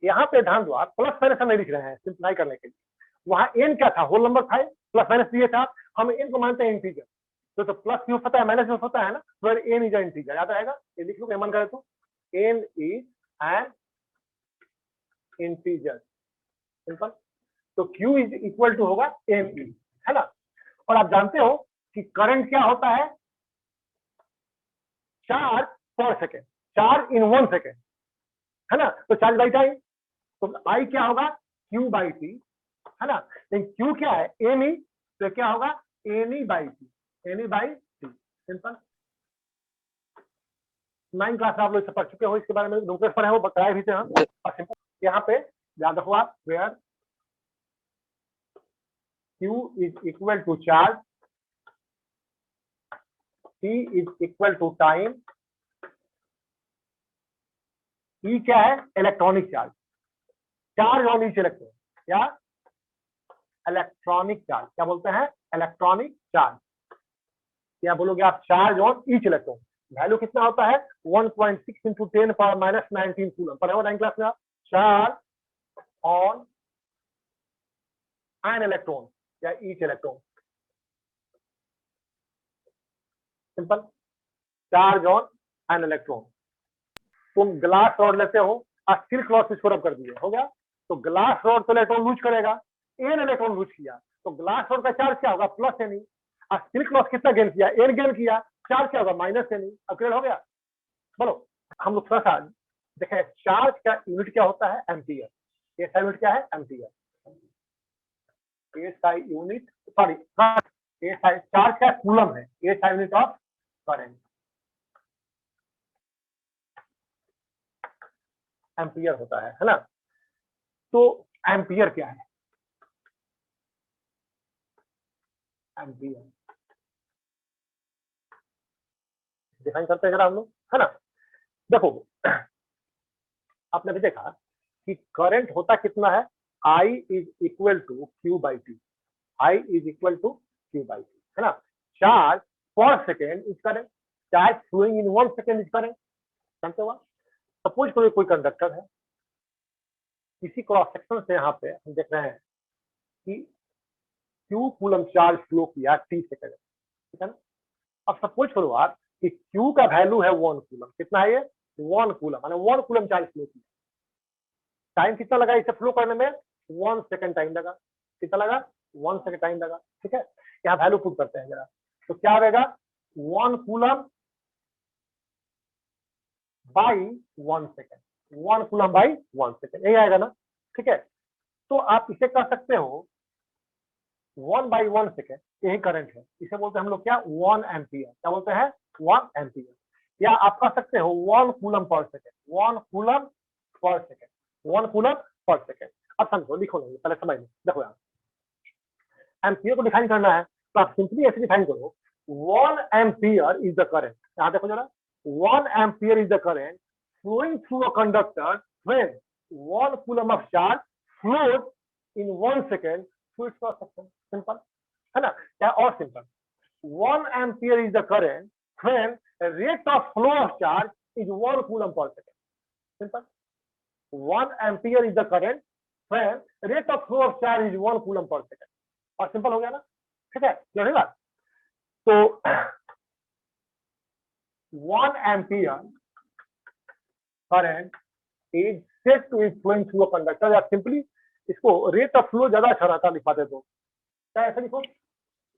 यहाँ पे ध्यान दो आप, प्लस माइनस हम नहीं लिख रहे हैं सिंप्लाई करने के लिए, वहां एन क्या था, होल नंबर था, प्लस माइनस दिए था, हम एन को मानते हैं इंटीजर, तो प्लस भी होता है माइनस भी होता है ना, तो एन इज इंटीजर, याद रहेगा, ये लिख लो मन करे तो, N is an integer, simple. तो Q इज इक्वल टू होगा एन ई, है ना। और आप जानते हो कि करंट क्या होता है, चार्ज पर सेकेंड, चार्ज इन 1 सेकेंड, है ना। तो चार्ज बाई टाइम, तो I क्या होगा, Q बाई टी, है ना। लेकिन Q क्या है, एन ई, तो क्या होगा, N E by T, N E by T, simple. 9 class आप लोग पढ़ चुके हो, इसके बारे में नोटिस पढ़े हो, बताए भी थे हम, और सिंपल यहाँ पे याद रखो आप, where Q is equal to charge, T is equal to time, E क्या है, electronic charge, charge on each electron, क्या, इलेक्ट्रॉनिक चार्ज, क्या बोलते हैं, इलेक्ट्रॉनिक चार्ज, क्या बोलोगे आप, charge on each electron, value कितना होता है 1.6 इंटू 10⁻⁻19 कूलम, पढ़े हो 9 क्लास में आप, चार्ज ऑन एन इलेक्ट्रॉन या each electron, simple, charge on an electron. तुम ग्लास रॉड लेते हो, स्टील क्लॉथ इसको रब कर दिए, हो गया। तो ग्लास रॉड तो इलेक्ट्रॉन लूज करेगा, एन इलेक्ट्रॉन लूज किया, तो ग्लास रॉड का चार्ज क्या होगा, plus N E. Steel cloth कितना गेन किया, एन गेन किया, चार्ज क्या होगा, माइनस एन ई। अब क्लियर हो गया। बोलो, हम लोग थोड़ा सा देखें, चार्ज का यूनिट क्या होता है, एम्पियर, ये यूनिट क्या है, ampere, SI unit, sorry, SI charge का कूलम है, SI unit of current, ampere होता है ना। तो एम्पियर क्या है, एम्पियर डिफाइन करते हैं जरा हम लोग, है ना। देखो, आपने भी देखा कि करंट होता कितना है, I is equal to Q by T, I is equal to Q by T, है ना. Charge per second is current. Charge flowing in 1 second is current. जानते हो आप. सपोज करो कोई कंडक्टर है, किसी क्रॉस सेक्शन से यहाँ पे हम देख रहे हैं कि Q कूलम चार्ज फ्लो किया T सेकंड, ठीक है ना. अब सपोज करो आप कि Q का वैल्यू है 1 कूलम. कितना है ये? 1 कूलम, माने 1 कूलम चार्ज फ्लो किया. टाइम कितना लगा इसे फ्लो करने में? 1 सेकंड टाइम लगा. कितना लगा? 1 सेकंड टाइम लगा. ठीक है. यहाँ वैल्यू पुट करते हैं जरा. तो क्या आएगा? 1 coulomb by 1 second. 1 coulomb by 1 second, यही आएगा ना. ठीक है. तो आप इसे कह सकते हो 1 बाई 1 सेकंड, यही करंट है. इसे बोलते हैं हम लोग क्या? 1 एम्पियर. क्या बोलते हैं? 1 एम्पियर. या आप कह सकते हो 1 coulomb per second. 1 coulomb per second. 1 coulomb per second. अब समझो, लिखो नहीं, पहले समझ लो. देखो यार, एम्पियर को डिफाइन करना है तो आप सिंपली ऐसे डिफाइन करो, 1 एम्पियर इज द करंट. यहाँ देखो जरा, 1 ampere is the current flowing through a conductor when 1 coulomb of charge flows in 1 second through its cross section. Simple, है ना. क्या और simple? 1 ampere is the current when rate of flow of charge is 1 coulomb per second. Simple. 1 ampere is the current when rate of flow of charge is 1 coulomb per second. और simple हो गया ना. ठीक है, clear है बात. तो 1 ampere current is said to be flowing through a conductor. या सिंपली इसको रेट ऑफ फ्लो ज्यादा अच्छा रहता लिखवाते तो क्या ऐसा लिखो,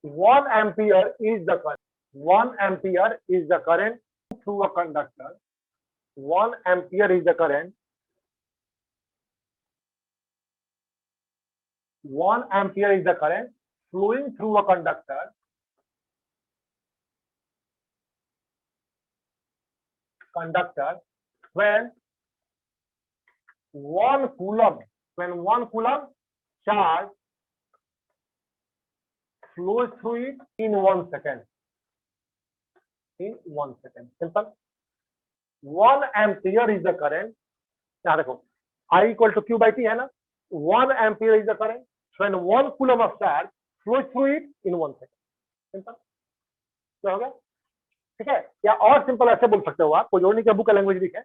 1 ampere is the current. 1 ampere is the current through a conductor. 1 ampere is the current. 1 ampere is the current flowing through a conductor. When 1 coulomb charge flows through it in 1 second. In 1 second. Simple. 1 ampere is the current. यहाँ देखो, I equal to Q by T है ना. 1 ampere is the current when 1 coulomb of charge flows through it in 1 second. Simple. क्या हो गया? ठीक है. या और सिंपल ऐसे बोल सकते हो आप, कोई जोड़ने की बुक का लैंग्वेज लिखे,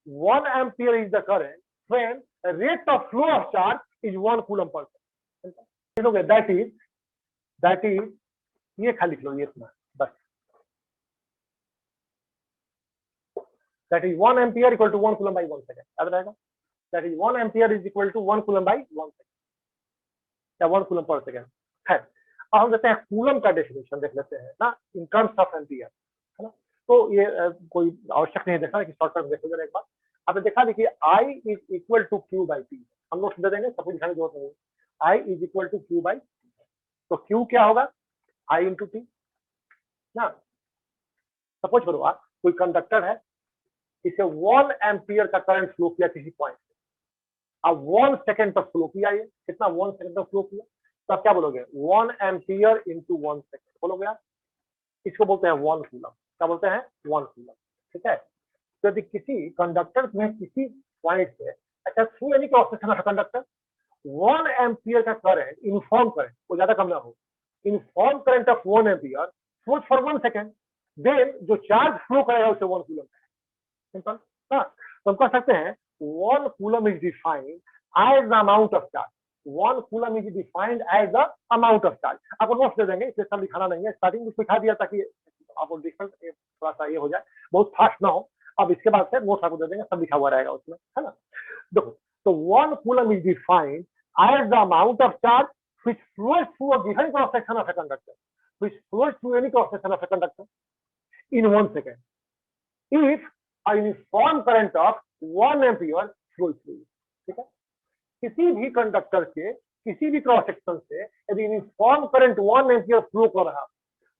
1 ampere is the current when rate of flow of charge is 1 coulomb per second. that is ये खाली लिख लो, ये इतना बस. That is 1 ampere equal to 1 coulomb by 1 second. याद रहेगा. That is 1 ampere is equal to 1 coulomb by 1 second. या 1 coulomb per second है. अब हम देखते हैं कूलम का डेफिनेशन देख लेते हैं ना, इन टर्म्स ऑफ एम्पियर, है ना. तो ये कोई आवश्यक नहीं देखना कि शॉर्ट टर्म देखो जरा एक बार. आपने देखा देखिए, I is equal to Q by T. हम लोग दे देंगे, सब कुछ दिखाने की जरूरत नहीं. I is equal to Q by, तो Q क्या होगा? I इंटू T ना. सपोज करो आप कोई कंडक्टर है, इसे 1 एम्पियर का करंट फ्लो किया किसी पॉइंट से. अब 1 सेकंड तक फ्लो किया. ये कितना? 1 सेकंड तक फ्लो किया. तो आप क्या बोलोगे? 1 एम्पियर इंटू 1 सेकंड बोलोगे आप. इसको बोलते हैं 1 कूलम. क्या बोलते हैं? 1 कूलम. ठीक है. तो यदि किसी कंडक्टर में किसी पॉइंट से, अच्छा through any cross section of conductor, 1 ampere का करंट, यूनिफॉर्म करंट, वो ज्यादा कम ना हो, uniform current of 1 ampere flows for 1 second, then जो चार्ज फ्लो करेगा उसे 1 कूलम है. सिंपल. हाँ, तो हम कह सकते हैं 1 coulomb is defined as the amount of charge. 1 coulomb is defined as the amount of charge. आपको नोट्स दे देंगे, इसे सब लिखाना नहीं है. स्टार्टिंग में सिखा दिया ताकि आपको डिफरेंट थोड़ा सा ये हो जाए, बहुत फास्ट ना हो. अब इसके बाद से नोट्स आपको दे देंगे, सब लिखा हुआ रहेगा उसमें, है ना. देखो, तो 1 coulomb is defined as the amount of charge which flows through a given cross section of a conductor, which flows through any cross section of a conductor in 1 second, if a uniform current of 1 ampere flows through it. ठीक है. किसी भी conductor के किसी भी cross section से यदि uniform current 1 ampere flow कर रहा,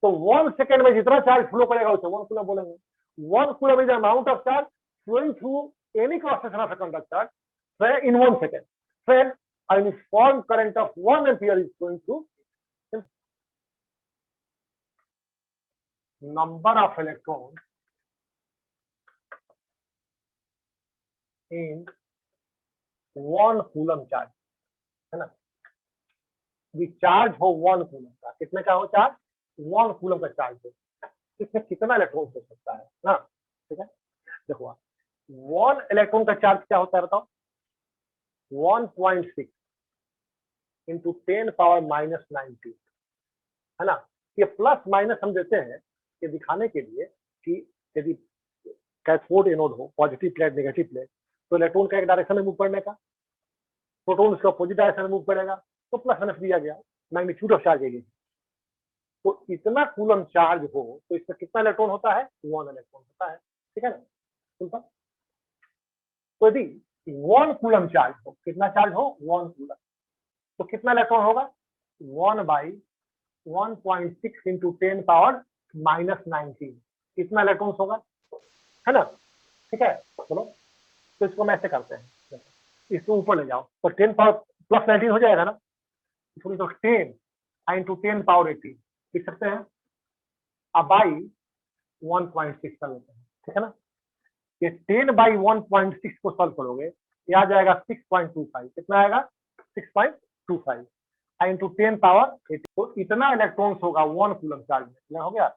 तो 1 सेकंड में जितना चार्ज फ्लो करेगा उसे 1 कूलम बोलेंगे. 1 coulomb is the amount of charge flowing through any cross section of a conductor in 1 second when a uniform current of 1 ampere is flowing through. Number of electrons in 1 coulomb charge, है ना. Charge हो 1 coulomb का, कितने का हो charge, 1 coulomb का charge हो, इसमें कितना इलेक्ट्रॉन हो सकता है ना, ठीक है। देखो 1 इलेक्ट्रॉन का चार्ज क्या होता है बताओ, 1.6 इंटू 10⁻⁻19, है ना। ये प्लस माइनस हम देते हैं ये दिखाने के लिए कि यदि कैथोड एनोड हो, पॉजिटिव प्लेट नेगेटिव प्लेट, तो इलेक्ट्रॉन का एक डायरेक्शन में मूव करने का, प्रोटॉन उसका अपोजिट डायरेक्शन में मूव करेगा, तो प्लस माइनस दिया गया, मैग्नीट्यूड ऑफ चार्ज है। तो इतना कूलम चार्ज हो तो इसमें कितना इलेक्ट्रॉन होता है, 1 इलेक्ट्रॉन होता है, ठीक है ना, सिंपल। तो यदि 1 कूलम चार्ज हो, कितना चार्ज हो, 1 कूलम, तो कितना इलेक्ट्रॉन होगा, 1/1.6 इंटू 10⁻⁻19, कितना इलेक्ट्रॉन होगा, है ना, ठीक है। चलो तो इसको हम ऐसे करते हैं, इसको ऊपर ले जाओ तो 10⁻+19 हो जाएगा ना, थोड़ी तो 10 इंटू 10⁻18 लिख सकते हैं, अब बाई 1.6 कर लेते हैं, ठीक है ना। ये 10/1.6 को सॉल्व करोगे, ये आ जाएगा 6.25, कितना आएगा, 6.25 इंटू 10⁻18, तो इतना इलेक्ट्रॉन्स होगा 1 कूलम चार्ज में, क्या हो गया,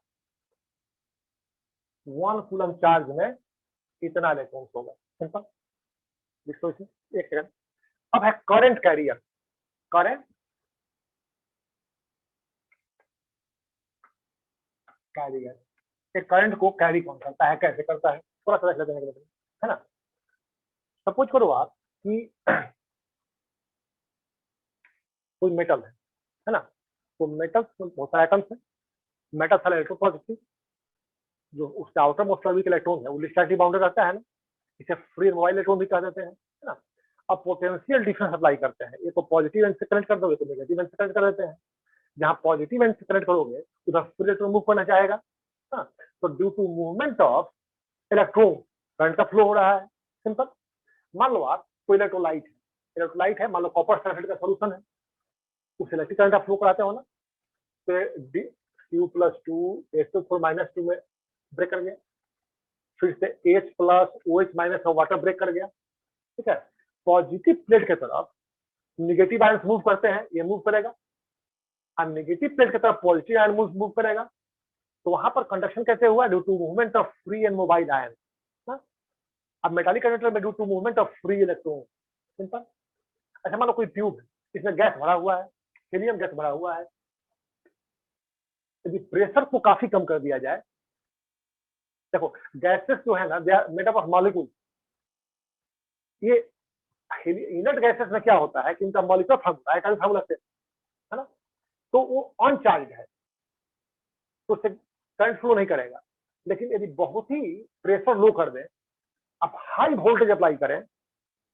1 कूलम चार्ज में इतना इलेक्ट्रॉन्स होगा, सिंपल। एक सेकंड, अब है करंट कैरियर, करंट कैरियर, एक करंट को कैरी कौन करता है, कैसे करता है, थोड़ा सा देख लेते हैं, है ना। सपोज करो आप कि कोई मेटल है ना, तो मेटल बहुत सारे एटम्स है, मेटल सारा इलेक्ट्रोपॉजिटिव, जो उसका आउटर मोस्ट वीक इलेक्ट्रॉन है वो लिस्टैटिक बाउंडेड रहता है ना, इसे फ्री मोबाइल इलेक्ट्रॉन भी कह देते हैं, है ना। अब पोटेंशियल डिफरेंस अप्लाई करते हैं, ये तो पॉजिटिव एंड से कनेक्ट कर दोगे तो नेगेटिव एंड से कनेक्ट कर देते हैं, जहाँ पॉजिटिव एंड से कनेक्ट करोगे उधर फ्री इलेक्ट्रॉन मूव करना चाहेगा, हाँ, तो due to movement of electron current का फ्लो हो रहा है, सिंपल। मान लो आप कोई इलेक्ट्रोलाइट है, मान लो कॉपर सल्फेट का सोल्यूशन है, उस इलेक्ट्रिक करंट का फ्लो कराते हो ना, तो Q+2 H2 -2 में ब्रेक कर गया, फिर से H+OH- का वाटर ब्रेक कर गया, ठीक है। पॉजिटिव प्लेट की तरफ निगेटिव आयन मूव करते हैं, ये मूव करेगा, और नेगेटिव प्लेट की तरफ पॉजिटिव आयन मूव करेगा, तो वहां पर कंडक्शन कैसे हुआ, due to movement of free and mobile ion. अब मेटालिक कंडक्टर में due to movement of free electron, simple. अच्छा मान लो कोई ट्यूब है, इसमें गैस भरा हुआ है, हीलियम गैस भरा हुआ है, यदि प्रेशर को काफी कम कर दिया जाए, देखो गैसेस जो है ना, they are made up of molecule, ये इनर्ट गैसेस में क्या होता है कि इनका मॉलिक्यूलर फार्मूला है, फार्मूला से, है ना, तो वो अनचार्ज है, तो उससे करंट फ्लो नहीं करेगा। लेकिन यदि बहुत ही प्रेशर लो कर दें, अब हाई वोल्टेज अप्लाई करें,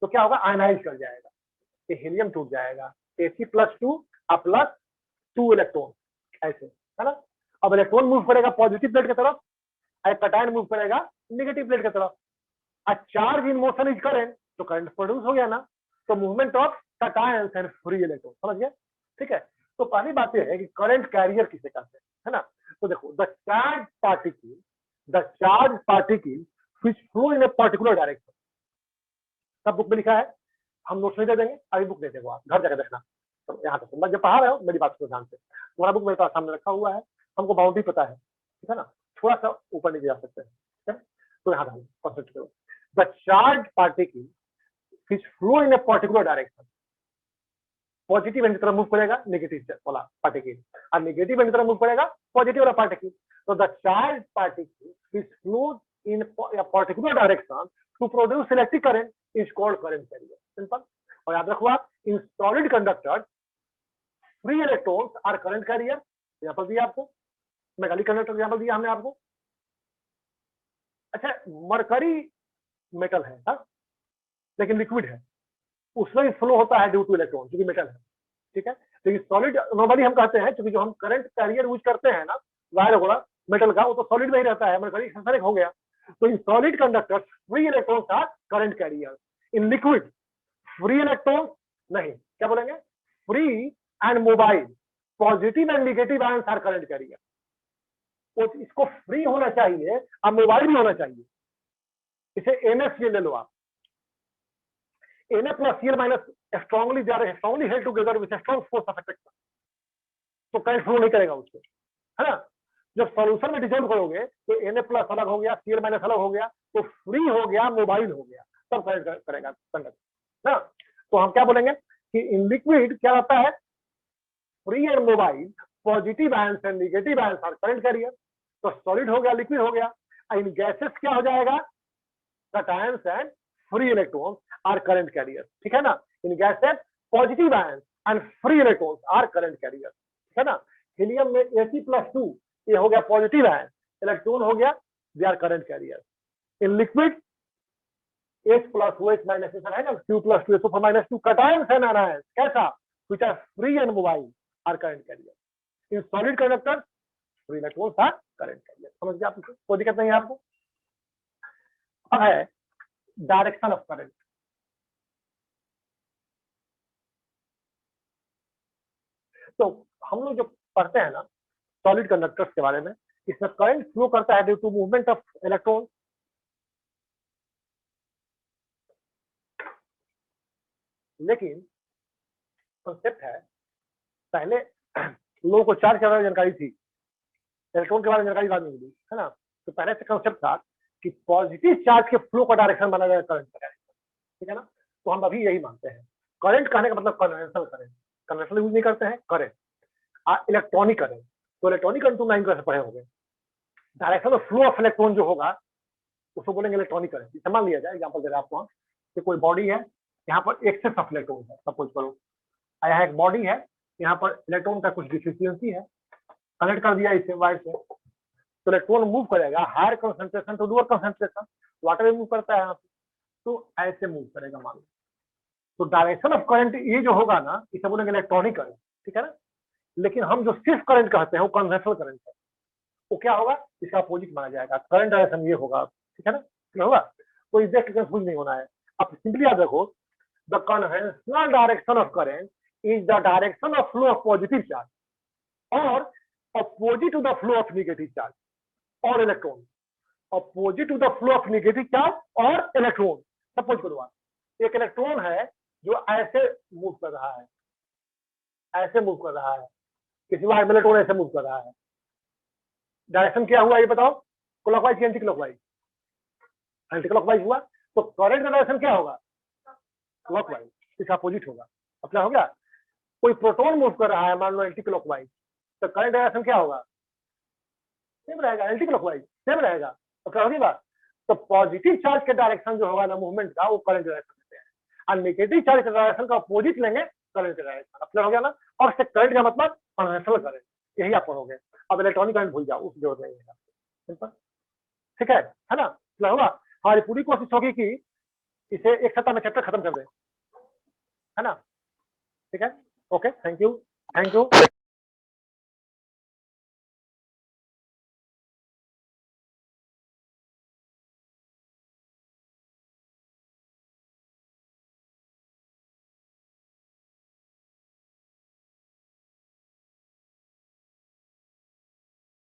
तो क्या होगा, आयनाइज कर जाएगा, ये हीलियम टूट जाएगा, Fe+2 +2 इलेक्ट्रॉन, ऐसे, है ना। अब इलेक्ट्रॉन मूव करेगा पॉजिटिव प्लेट की तरफ, कैटायन मूव करेगा नेगेटिव प्लेट की तरफ, a charge in motion is current, तो करंट प्रोड्यूस हो गया ना, तो movement of cations and free electron, समझ गए, ठीक है। तो पहली बात यह है कि करंट कैरियर किसे कहते हैं, है ना। तो देखो the charge particle which flow in a particular direction, सब बुक में लिखा है, हम नोट्स नहीं दे देंगे, अभी बुक दे देंगे, आप घर जाकर देखना। तो यहाँ तक मैं जब पढ़ा रहे हो मेरी बात को ध्यान से, तुम्हारा बुक मेरे पास सामने रखा हुआ है, हमको बाउंड्री पता है, ठीक है ना, थोड़ा सा ऊपर नीचे जा सकते हैं, ठीक है? तो यहाँ कॉन्सेंट्रेट करो, the charge particle which flow in a particular direction, positive and की तरफ मूव करेगा नेगेटिव वाला पार्टिकल, और नेगेटिव एंड की तरफ मूव करेगा पॉजिटिव वाला पार्टिकल, तो the charge particle which flow in a particular direction to produce electric current is called current carrier, simple. और याद रखो आप, in solid conductor free electrons are current carrier, यहाँ पर दिया आपको, मेटालिक कंडक्टर यहाँ पर दिया हमने आपको। अच्छा मरकरी मेटल है हा? लेकिन लिक्विड है, उसमें फ्लो होता है ड्यू टू इलेक्ट्रॉन, क्योंकि मेटल है, ठीक है। लेकिन सॉलिड नॉर्मली हम कहते हैं, क्योंकि जो हम करंट कैरियर यूज करते हैं ना वायर वगैरह मेटल का, वो तो सॉलिड में ही रहता है, मरकरी संसारिक हो गया। तो in solid conductors free electrons are current carrier, in liquid free electron नहीं, क्या बोलेंगे, free and mobile positive and negative ions are current carrier. तो इसको फ्री होना चाहिए अब मोबाइल भी होना चाहिए, इसे NaCl ले लो आप, Na+Cl- strongly they are strongly held together with a strong force of attraction, तो करंट फ्लो नहीं करेगा उसको, है ना। जब सॉल्यूशन में डिजोल्व करोगे तो Na+ अलग हो गया, Cl- अलग हो गया, तो फ्री हो गया, मोबाइल हो गया, तब करंट करेगा कंडक्ट ना। तो हम क्या बोलेंगे कि इन लिक्विड क्या रहता है, free and mobile, positive ions and negative ions are current carrier. तो सॉलिड हो गया, लिक्विड हो गया। इन गैसेस क्या हो जाएगा, cations and free electrons are current carriers, ठीक है ना। In gases positive ions and free electrons are current carrier, ठीक है ना। हीलियम में Ag+2 ये हो गया पॉजिटिव आयन, इलेक्ट्रॉन हो गया, they are current carrier. In liquid H+OH- है ना, Q+2 SO4-2 cations and anions कैसा, which are free and mobile are current carrier. In solid conductors free electrons are current carrier। समझ गए आप, कोई दिक्कत नहीं है आपको। अब है डायरेक्शन ऑफ करंट। तो हम लोग जो पढ़ते हैं ना सॉलिड कंडक्टर्स के बारे में, इसमें करंट फ्लो करता है due to movement of electron. लेकिन कॉन्सेप्ट है, पहले लोगों को चार्ज के बारे में जानकारी थी, इलेक्ट्रॉन के बारे में जानकारी बाद में मिली, है ना। तो पहले से कॉन्सेप्ट था कि पॉजिटिव चार्ज के फ्लो का डायरेक्शन माना जाए करंट का डायरेक्शन, ठीक है ना। तो हम अभी यही मानते हैं। करंट कहने का मतलब कन्वेंशनल करंट, कन्वेंशनल यूज नहीं करते हैं करंट। इलेक्ट्रॉनिक करंट, तो इलेक्ट्रॉनिक करंट तुम 9 क्लास से पढ़े होंगे। Direction of flow of electron जो होगा उसको बोलेंगे इलेक्ट्रॉनिक करंट। जैसे मान लिया जाए, एग्जांपल दे रहा आपको, कि कोई बॉडी है, यहाँ पर एक्सेस ऑफ इलेक्ट्रॉन है, सपोज करो यहाँ एक बॉडी है, यहाँ पर इलेक्ट्रॉन का कुछ डिफिशियंसी है, कनेक्ट कर दिया इसे वायर से, तो इलेक्ट्रॉन मूव करेगा higher concentration to lower concentration, water में मूव करता है यहाँ पे, तो ऐसे मूव करेगा मान लो। तो डायरेक्शन ऑफ करंट ये जो होगा ना, इसे बोलेंगे इलेक्ट्रॉनिक करंट, ठीक है ना। लेकिन हम जो सिर्फ करंट कहते हैं वो कन्वेंशनल करंट है, वो क्या होगा, इसका अपोजिट माना जाएगा, करंट डायरेक्शन ये होगा, ठीक है ना, क्या होगा। तो इसे कंफ्यूज नहीं होना है। अब सिंपली याद रखो, the conventional direction of current is the direction of flow of positive charge और opposite to the flow of negative charge और electron, opposite to the flow of negative charge और इलेक्ट्रॉन। सपोज करो आप एक electron है जो ऐसे move कर रहा है, ऐसे मूव कर रहा है, किसी वायर में इलेक्ट्रॉन ऐसे मूव कर रहा है, डायरेक्शन क्या हुआ ये बताओ, क्लॉकवाइज कि एंटी क्लॉकवाइज, एंटी क्लॉकवाइज हुआ, तो करंट का डायरेक्शन क्या होगा, क्लॉकवाइज, इसका अपोजिट होगा। अब क्या हो गया, कोई प्रोटॉन मूव कर रहा है मान लो एंटी क्लॉकवाइज, तो करंट डायरेक्शन क्या होगा, सेम रहेगा, एंटी क्लॉकवाइज सेम रहेगा। तो क्या होगी बात, तो पॉजिटिव चार्ज के डायरेक्शन जो होगा ना मूवमेंट का, वो करंट डायरेक्शन देते हैं, और नेगेटिव चार्ज के डायरेक्शन का अपोजिट लेंगे करंट के डायरेक्शन। अपना हो गया ना। और इससे करंट का मतलब कन्वेंशनल करंट, यही आप पढ़ोगे। अब इलेक्ट्रॉनिक करंट भूल जाओ, उस जरूरत नहीं है, सिंपल, ठीक है ना। क्या होगा, हमारी पूरी कोशिश होगी कि इसे एक सप्ताह में चैप्टर खत्म कर दें, है ना, ठीक है। Okay, thank you, thank you.